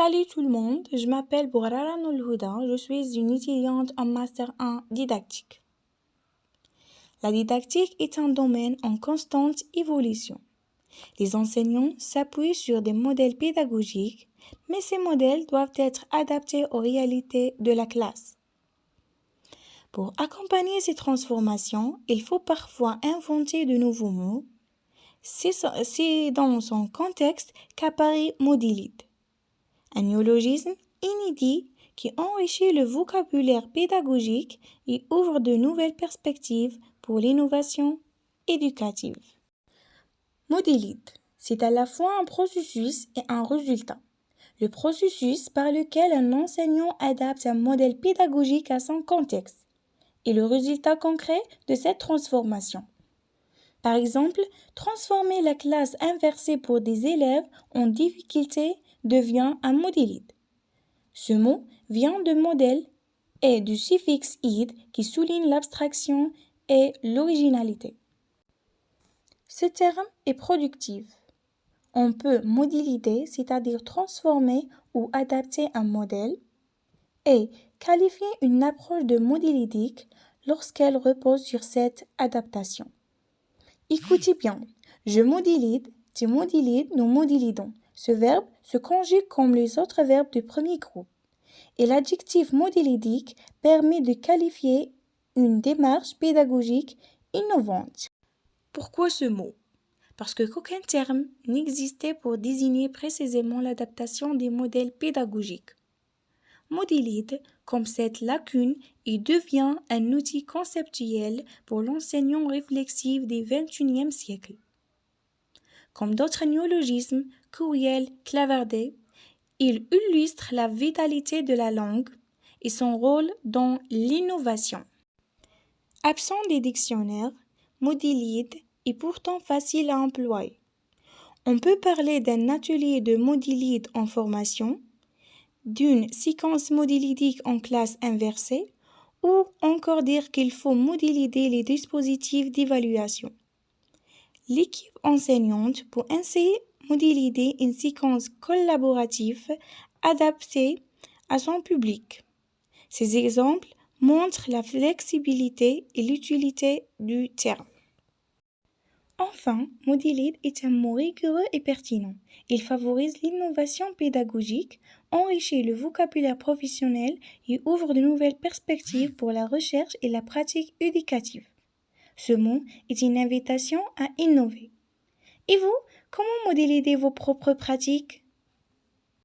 Salut tout le monde, je m'appelle Bourara Nolhuda, je suis une étudiante en Master 1 didactique. La didactique est un domaine en constante évolution. Les enseignants s'appuient sur des modèles pédagogiques, mais ces modèles doivent être adaptés aux réalités de la classe. Pour accompagner ces transformations, il faut parfois inventer de nouveaux mots. C'est dans son contexte qu'apparaît Modélite, un néologisme inédit qui enrichit le vocabulaire pédagogique et ouvre de nouvelles perspectives pour l'innovation éducative. Modélite, c'est à la fois un processus et un résultat. Le processus par lequel un enseignant adapte un modèle pédagogique à son contexte et le résultat concret de cette transformation. Par exemple, transformer la classe inversée pour des élèves en difficulté devient un modélite. Ce mot vient de modèle et du suffixe ide qui souligne l'abstraction et l'originalité. Ce terme est productif. On peut modéliter, c'est-à-dire transformer ou adapter un modèle, et qualifier une approche de modélitique lorsqu'elle repose sur cette adaptation. Écoutez bien, je modélite, tu modélites, nous modélidons. Ce verbe se conjugue comme les autres verbes du premier groupe. Et l'adjectif modélitique permet de qualifier une démarche pédagogique innovante. Pourquoi ce mot? Parce qu'aucun terme n'existait pour désigner précisément l'adaptation des modèles pédagogiques. Modélite comme cette lacune et devient un outil conceptuel pour l'enseignant réflexif du XXIe siècle. Comme d'autres néologismes, courriel, clavardé, il illustre la vitalité de la langue et son rôle dans l'innovation. Absent des dictionnaires, modélite est pourtant facile à employer. On peut parler d'un atelier de modélite en formation, d'une séquence modélitique en classe inversée, ou encore dire qu'il faut modéliser les dispositifs d'évaluation. L'équipe enseignante peut ainsi modéliser une séquence collaborative adaptée à son public. Ces exemples montrent la flexibilité et l'utilité du terme. Enfin, modélite est un mot rigoureux et pertinent. Il favorise l'innovation pédagogique, enrichit le vocabulaire professionnel et ouvre de nouvelles perspectives pour la recherche et la pratique éducative. Ce mot est une invitation à innover. Et vous, comment modélisez vos propres pratiques?